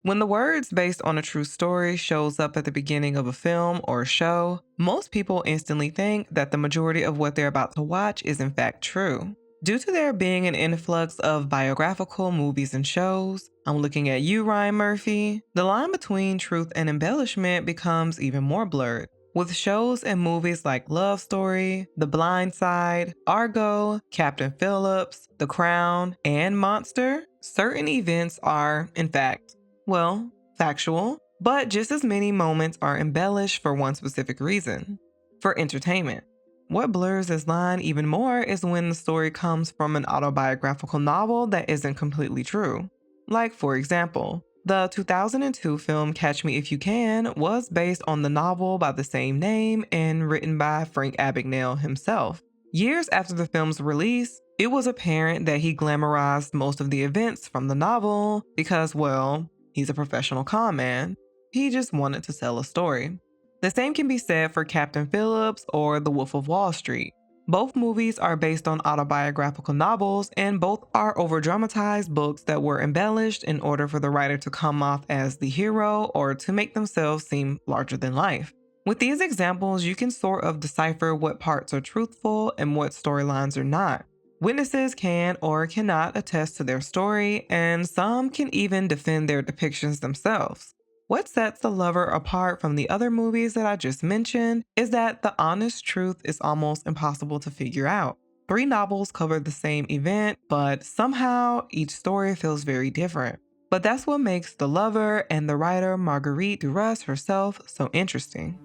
When the words based on a true story shows up at the beginning of a film or a show, most people instantly think that the majority of what they're about to watch is in fact true. Due to there being an influx of biographical movies and shows, I'm looking at you, Ryan Murphy, the line between truth and embellishment becomes even more blurred. With shows and movies like Love Story, The Blind Side, Argo, Captain Phillips, The Crown, and Monster, certain events are, in fact, well, factual, but just as many moments are embellished for one specific reason for entertainment. What blurs this line even more is when the story comes from an autobiographical novel that isn't completely true. Like, for example, the 2002 film Catch Me If You Can was based on the novel by the same name and written by Frank Abagnale himself. Years after the film's release, it was apparent that he glamorized most of the events from the novel because, well, he's a professional con man. He just wanted to sell a story. The same can be said for Captain Phillips or The Wolf of Wall Street. Both movies are based on autobiographical novels, and both are overdramatized books that were embellished in order for the writer to come off as the hero or to make themselves seem larger than life. With these examples, you can sort of decipher what parts are truthful and what storylines are not. Witnesses can or cannot attest to their story, and some can even defend their depictions themselves. What sets The Lover apart from the other movies that I just mentioned is that the honest truth is almost impossible to figure out. Three novels cover the same event, but somehow each story feels very different. But that's what makes The Lover and the writer Marguerite Duras herself so interesting.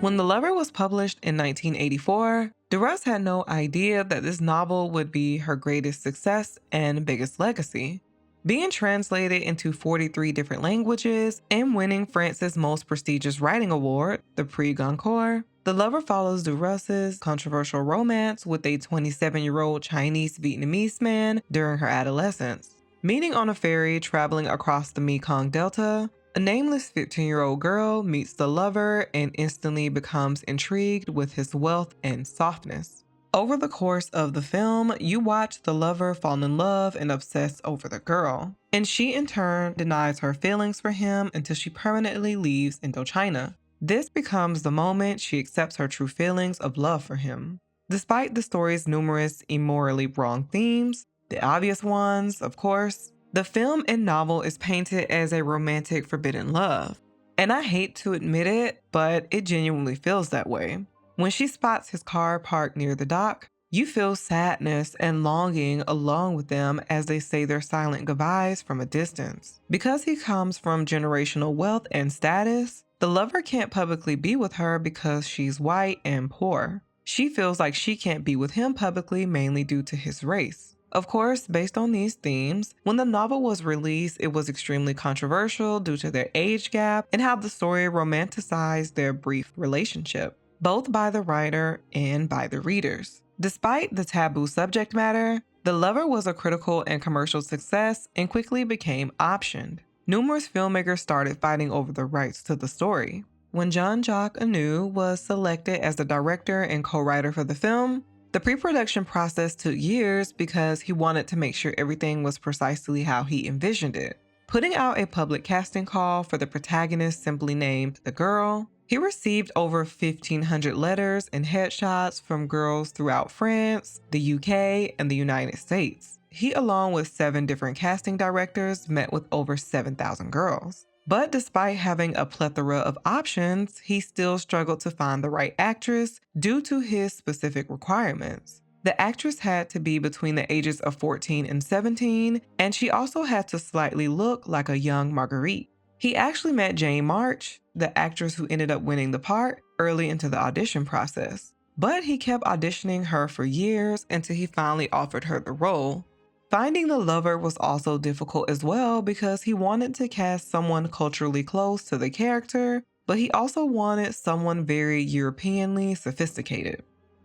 When The Lover was published in 1984, Duras had no idea that this novel would be her greatest success and biggest legacy. Being translated into 43 different languages and winning France's most prestigious writing award, the Prix Goncourt, The Lover follows Duras's controversial romance with a 27-year-old Chinese Vietnamese man during her adolescence. Meeting on a ferry traveling across the Mekong Delta, a nameless 15-year-old girl meets the lover and instantly becomes intrigued with his wealth and softness. Over the course of the film, you watch the lover fall in love and obsess over the girl, and she in turn denies her feelings for him until she permanently leaves Indochina. This becomes the moment she accepts her true feelings of love for him. Despite the story's numerous immorally wrong themes, the obvious ones, of course, the film and novel is painted as a romantic forbidden love. And I hate to admit it, but it genuinely feels that way. When she spots his car parked near the dock, you feel sadness and longing along with them as they say their silent goodbyes from a distance. Because he comes from generational wealth and status, the lover can't publicly be with her because she's white and poor. She feels like she can't be with him publicly mainly due to his race. Of course, based on these themes, when the novel was released, it was extremely controversial due to their age gap and how the story romanticized their brief relationship, both by the writer and by the readers. Despite the taboo subject matter, The Lover was a critical and commercial success and quickly became optioned. Numerous filmmakers started fighting over the rights to the story. When Jean-Jacques Annou was selected as the director and co-writer for the film, the pre-production process took years because he wanted to make sure everything was precisely how he envisioned it. Putting out a public casting call for the protagonist simply named The Girl, he received over 1,500 letters and headshots from girls throughout France, the UK, and the United States. He, along with 7 different casting directors, met with over 7,000 girls. But despite having a plethora of options, he still struggled to find the right actress due to his specific requirements. The actress had to be between the ages of 14 and 17, and she also had to slightly look like a young Marguerite. He actually met Jane March, the actress who ended up winning the part, early into the audition process. But he kept auditioning her for years until he finally offered her the role. Finding the lover was also difficult as well because he wanted to cast someone culturally close to the character, but he also wanted someone very Europeanly sophisticated.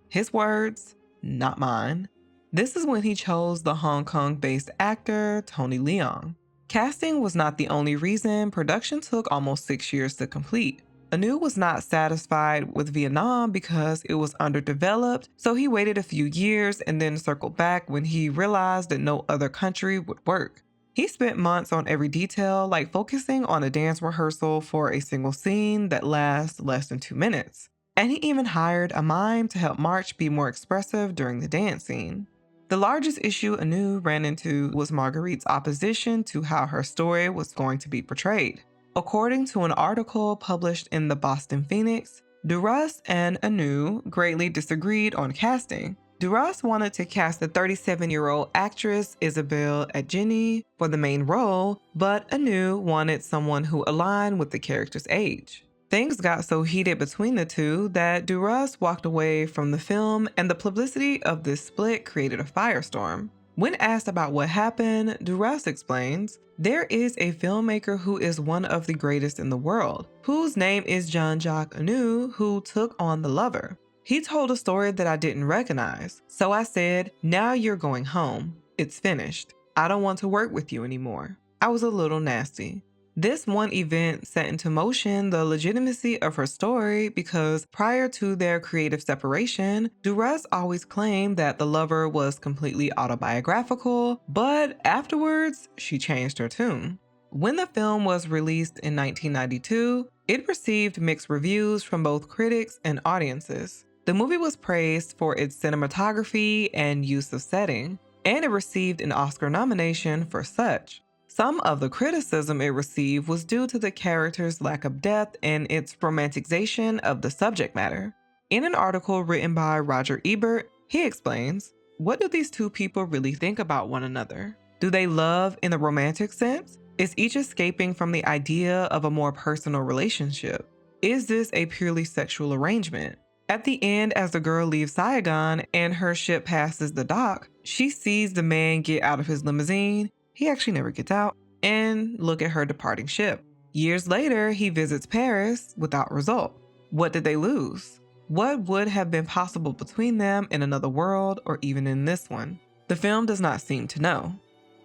His words, not mine. This is when he chose the Hong Kong-based actor Tony Leung. Casting was not the only reason. Production took almost 6 years to complete. Anu was not satisfied with Vietnam because it was underdeveloped, so he waited a few years and then circled back when he realized that no other country would work. He spent months on every detail, like focusing on a dance rehearsal for a single scene that lasts less than 2 minutes. And he even hired a mime to help March be more expressive during the dance scene. The largest issue Anu ran into was Marguerite's opposition to how her story was going to be portrayed. According to an article published in the Boston Phoenix, Duras and Anu greatly disagreed on casting. Duras wanted to cast the 37-year-old actress Isabelle Adjani for the main role, but Anu wanted someone who aligned with the character's age. Things got so heated between the two that Duras walked away from the film, and the publicity of this split created a firestorm. When asked about what happened, Duras explains, "There is a filmmaker who is one of the greatest in the world, whose name is Jean-Jacques Anu, who took on The Lover. He told a story that I didn't recognize, so I said, now you're going home. It's finished. I don't want to work with you anymore." I was a little nasty. This one event set into motion the legitimacy of her story because prior to their creative separation, Duras always claimed that The Lover was completely autobiographical, but afterwards, she changed her tune. When the film was released in 1992, it received mixed reviews from both critics and audiences. The movie was praised for its cinematography and use of setting, and it received an Oscar nomination for such. Some of the criticism it received was due to the character's lack of depth and its romanticization of the subject matter. In an article written by Roger Ebert, he explains, "What do these two people really think about one another? Do they love in the romantic sense? Is each escaping from the idea of a more personal relationship? Is this a purely sexual arrangement?" At the end, as the girl leaves Saigon and her ship passes the dock, she sees the man get out of his limousine. He actually never gets out, and look at her departing ship. Years later, he visits Paris without result. What did they lose? What would have been possible between them in another world or even in this one? The film does not seem to know.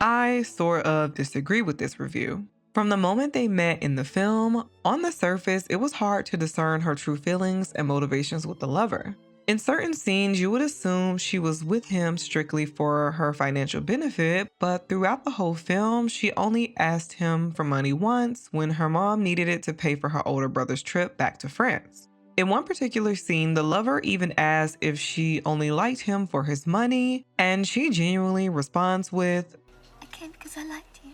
I sort of disagree with this review. From the moment they met in the film, on the surface, it was hard to discern her true feelings and motivations with the lover. In certain scenes, you would assume she was with him strictly for her financial benefit, but throughout the whole film, she only asked him for money once when her mom needed it to pay for her older brother's trip back to France. In one particular scene, the lover even asks if she only liked him for his money, and she genuinely responds with, "I came because I liked you."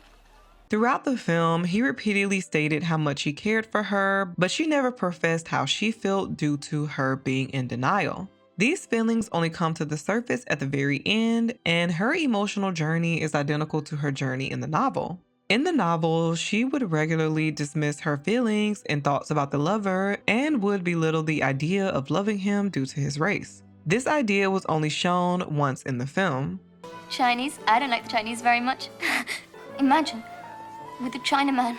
Throughout the film, he repeatedly stated how much he cared for her, but she never professed how she felt due to her being in denial. These feelings only come to the surface at the very end, and her emotional journey is identical to her journey in the novel. In the novel, she would regularly dismiss her feelings and thoughts about the lover and would belittle the idea of loving him due to his race. This idea was only shown once in the film. Chinese? I don't like the Chinese very much. Imagine, with a Chinaman.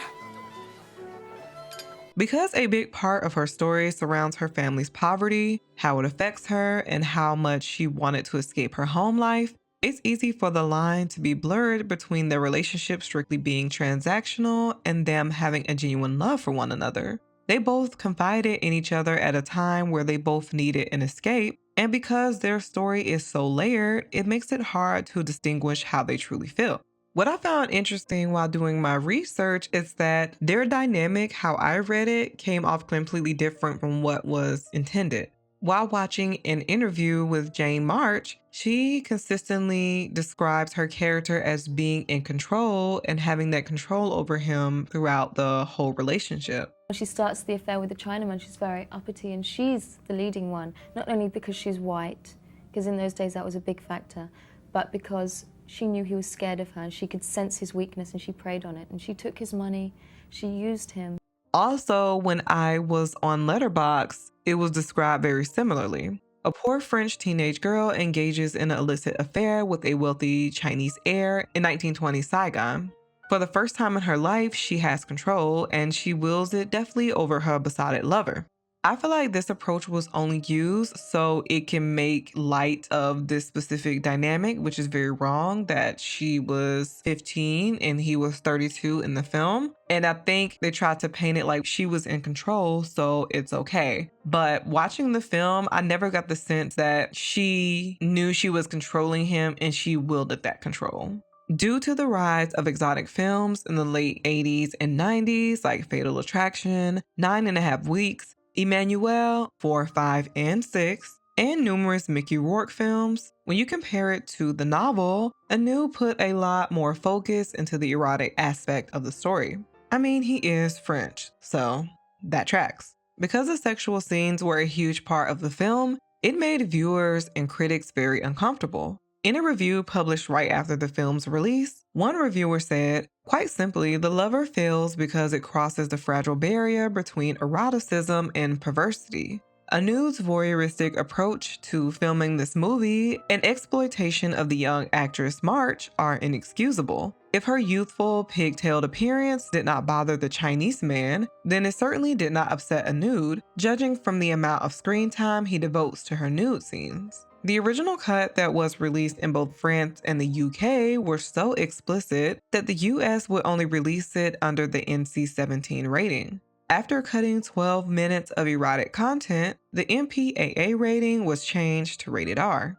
Because a big part of her story surrounds her family's poverty, how it affects her, and how much she wanted to escape her home life, it's easy for the line to be blurred between their relationship strictly being transactional and them having a genuine love for one another. They both confided in each other at a time where they both needed an escape, and because their story is so layered, it makes it hard to distinguish how they truly feel. What I found interesting while doing my research is that their dynamic, how I read it, came off completely different from what was intended. While watching an interview with Jane March, she consistently describes her character as being in control and having that control over him throughout the whole relationship. She starts the affair with the Chinaman. She's very uppity, and she's the leading one, not only because she's white, because in those days that was a big factor, but because she knew he was scared of her, and she could sense his weakness, and she preyed on it. And she took his money, she used him. Also, when I was on Letterboxd, it was described very similarly. A poor French teenage girl engages in an illicit affair with a wealthy Chinese heir in 1920 Saigon. For the first time in her life, she has control, and she wields it deftly over her besotted lover. I feel like this approach was only used so it can make light of this specific dynamic, which is very wrong that she was 15 and he was 32 in the film. And I think they tried to paint it like she was in control, so it's okay. But watching the film, I never got the sense that she knew she was controlling him and she wielded that control. Due to the rise of exotic films in the late 80s and 90s, like Fatal Attraction, 9.5 Weeks, Emmanuel, 4, 5, and 6, and numerous Mickey Rourke films, when you compare it to the novel, Anu put a lot more focus into the erotic aspect of the story. I mean, he is French, so that tracks. Because the sexual scenes were a huge part of the film, it made viewers and critics very uncomfortable. In a review published right after the film's release, one reviewer said, quite simply, the lover fails because it crosses the fragile barrier between eroticism and perversity. Anu's voyeuristic approach to filming this movie and exploitation of the young actress March are inexcusable. If her youthful, pigtailed appearance did not bother the Chinese man, then it certainly did not upset Anu, judging from the amount of screen time he devotes to her nude scenes. The original cut that was released in both France and the UK were so explicit that the US would only release it under the NC-17 rating. After cutting 12 minutes of erotic content, the MPAA rating was changed to rated R.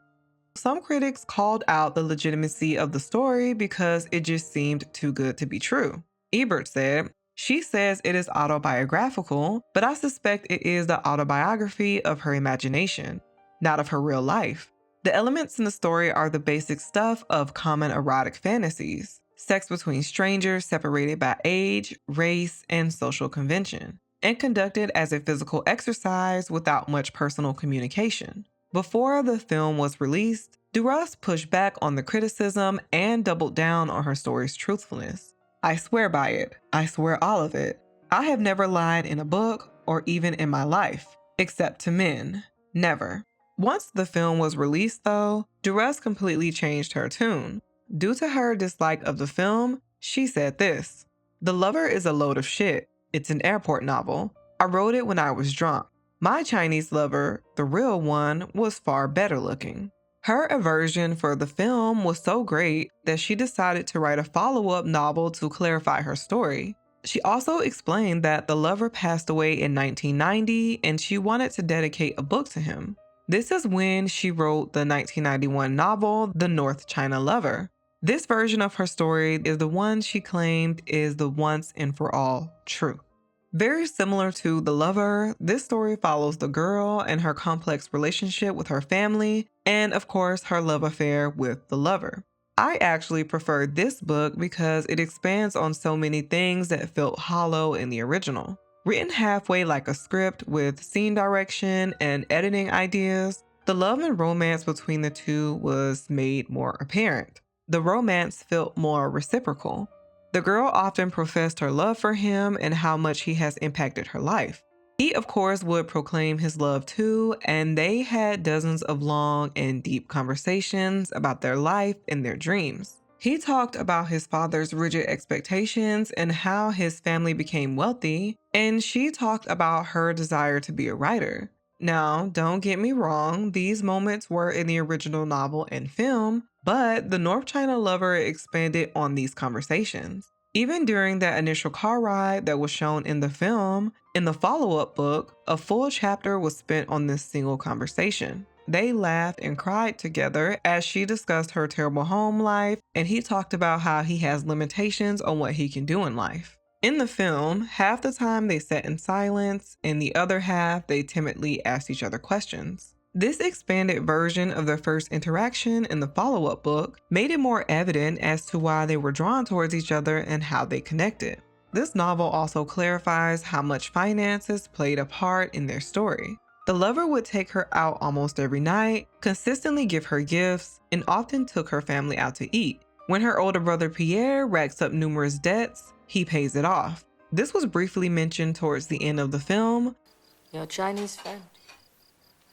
Some critics called out the legitimacy of the story because it just seemed too good to be true. Ebert said, "She says it is autobiographical, but I suspect it is the autobiography of her imagination, not of her real life. The elements in the story are the basic stuff of common erotic fantasies. Sex between strangers separated by age, race, and social convention, and conducted as a physical exercise without much personal communication." Before the film was released, Duras pushed back on the criticism and doubled down on her story's truthfulness. "I swear by it. I swear all of it. I have never lied in a book or even in my life, except to men. Never." Once the film was released, though, Duras completely changed her tune. Due to her dislike of the film, she said this: "The Lover is a load of shit. It's an airport novel. I wrote it when I was drunk. My Chinese lover, the real one, was far better looking." Her aversion for the film was so great that she decided to write a follow-up novel to clarify her story. She also explained that the lover passed away in 1990 and she wanted to dedicate a book to him. This is when she wrote the 1991 novel, The North China Lover. This version of her story is the one she claimed is the once and for all truth. Very similar to The Lover, this story follows the girl and her complex relationship with her family, and of course, her love affair with the lover. I actually prefer this book because it expands on so many things that felt hollow in the original. Written halfway like a script with scene direction and editing ideas, the love and romance between the two was made more apparent. The romance felt more reciprocal. The girl often professed her love for him and how much he has impacted her life. He, of course, would proclaim his love too, and they had dozens of long and deep conversations about their life and their dreams. He talked about his father's rigid expectations and how his family became wealthy, and she talked about her desire to be a writer. Now, don't get me wrong, these moments were in the original novel and film, but the North China Lover expanded on these conversations. Even during that initial car ride that was shown in the film, in the follow-up book, a full chapter was spent on this single conversation. They laughed and cried together as she discussed her terrible home life, and he talked about how he has limitations on what he can do in life. In the film, half the time they sat in silence, and the other half they timidly asked each other questions. This expanded version of their first interaction in the follow-up book made it more evident as to why they were drawn towards each other and how they connected. This novel also clarifies how much finances played a part in their story. The lover would take her out almost every night, consistently give her gifts, and often took her family out to eat. When her older brother Pierre racks up numerous debts, he pays it off. This was briefly mentioned towards the end of the film. Your Chinese friend.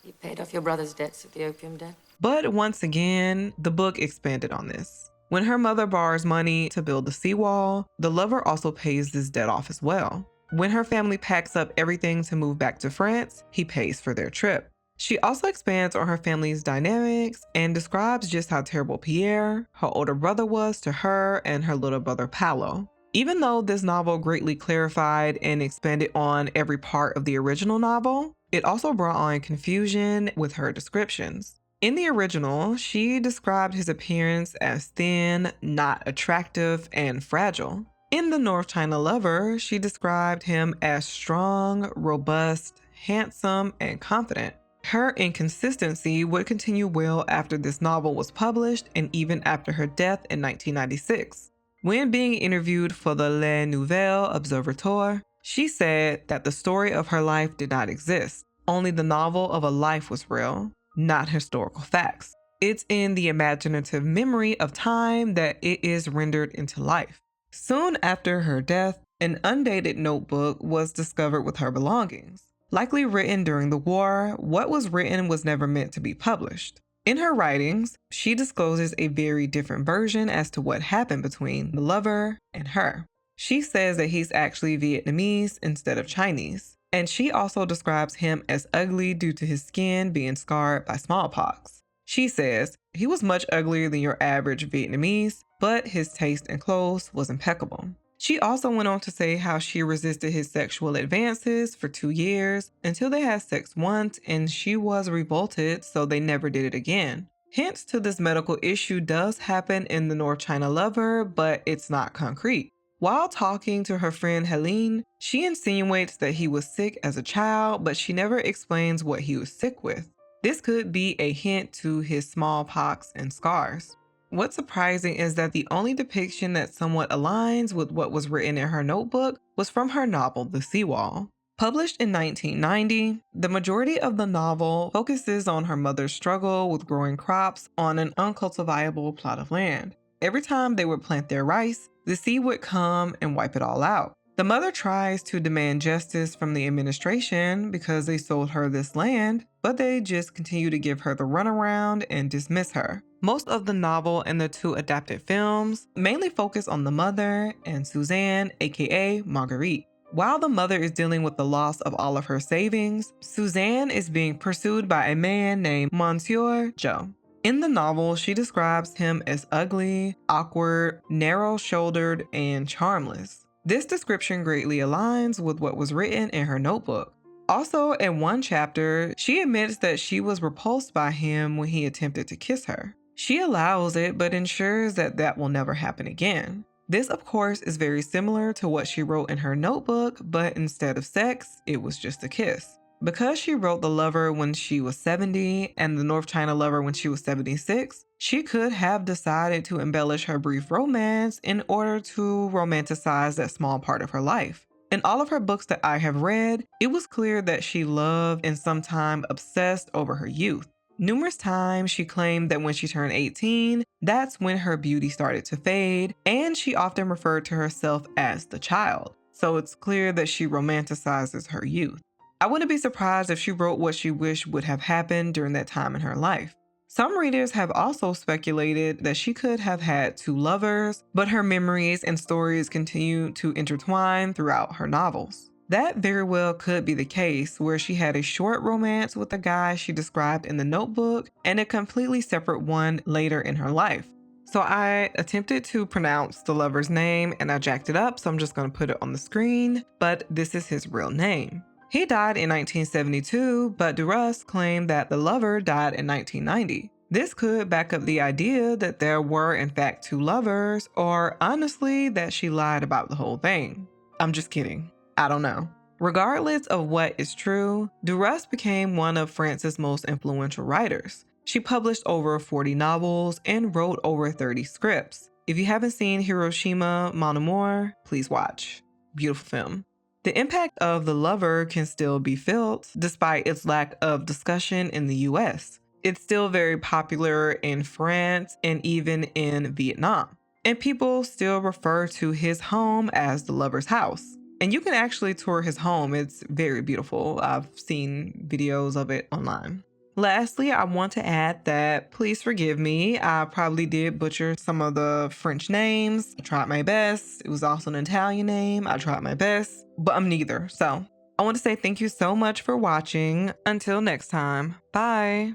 You paid off your brother's debts at the opium den. But once again, the book expanded on this. When her mother borrows money to build the seawall, the lover also pays this debt off as well. When her family packs up everything to move back to France, he pays for their trip. She also expands on her family's dynamics and describes just how terrible Pierre, her older brother, was to her and her little brother Paolo. Even though this novel greatly clarified and expanded on every part of the original novel, it also brought on confusion with her descriptions. In the original, she described his appearance as thin, not attractive, and fragile. In The North China Lover, she described him as strong, robust, handsome, and confident. Her inconsistency would continue well after this novel was published and even after her death in 1996. When being interviewed for the Le Nouvel Observateur, she said that the story of her life did not exist. Only the novel of a life was real, not historical facts. It's in the imaginative memory of time that it is rendered into life. Soon after her death, an undated notebook was discovered with her belongings. Likely written during the war, what was written was never meant to be published. In her writings, she discloses a very different version as to what happened between the lover and her. She says that he's actually Vietnamese instead of Chinese, and she also describes him as ugly due to his skin being scarred by smallpox. She says, he was much uglier than your average Vietnamese, but his taste in clothes was impeccable. She also went on to say how she resisted his sexual advances for 2 years until they had sex once and she was revolted, so they never did it again. Hints to this medical issue does happen in The North China Lover, but it's not concrete. While talking to her friend Helene, she insinuates that he was sick as a child, but she never explains what he was sick with. This could be a hint to his smallpox and scars. What's surprising is that the only depiction that somewhat aligns with what was written in her notebook was from her novel, The Seawall. Published in 1990, the majority of the novel focuses on her mother's struggle with growing crops on an uncultivable plot of land. Every time they would plant their rice, the sea would come and wipe it all out. The mother tries to demand justice from the administration because they sold her this land, but they just continue to give her the runaround and dismiss her. Most of the novel and the 2 adapted films mainly focus on the mother and Suzanne, aka Marguerite. While the mother is dealing with the loss of all of her savings, Suzanne is being pursued by a man named Monsieur Joe. In the novel, she describes him as ugly, awkward, narrow-shouldered, and charmless. This description greatly aligns with what was written in her notebook. Also, in one chapter, she admits that she was repulsed by him when he attempted to kiss her. She allows it, but ensures that that will never happen again. This, of course, is very similar to what she wrote in her notebook, but instead of sex, it was just a kiss. Because she wrote The Lover when she was 70 and The North China Lover when she was 76, she could have decided to embellish her brief romance in order to romanticize that small part of her life. In all of her books that I have read, it was clear that she loved and sometimes obsessed over her youth. Numerous times she claimed that when she turned 18, that's when her beauty started to fade, and she often referred to herself as the child. So it's clear that she romanticizes her youth. I wouldn't be surprised if she wrote what she wished would have happened during that time in her life. Some readers have also speculated that she could have had 2 lovers, but her memories and stories continue to intertwine throughout her novels. That very well could be the case, where she had a short romance with a guy she described in the notebook and a completely separate one later in her life. So I attempted to pronounce the lover's name and I jacked it up, so I'm just going to put it on the screen, but this is his real name. He died in 1972, but Duras claimed that the lover died in 1990. This could back up the idea that there were in fact 2 lovers, or honestly that she lied about the whole thing. I'm just kidding. I don't know. Regardless of what is true, Duras became one of France's most influential writers. She published over 40 novels and wrote over 30 scripts. If you haven't seen Hiroshima Mon Amour, please watch. Beautiful film. The impact of The Lover can still be felt despite its lack of discussion in the US. It's still very popular in France and even in Vietnam. And people still refer to his home as the Lover's House. And you can actually tour his home. It's very beautiful. I've seen videos of it online. Lastly, I want to add that please forgive me. I probably did butcher some of the French names. I tried my best. It was also an Italian name. I tried my best, but I'm neither. So I want to say thank you so much for watching. Until next time, bye.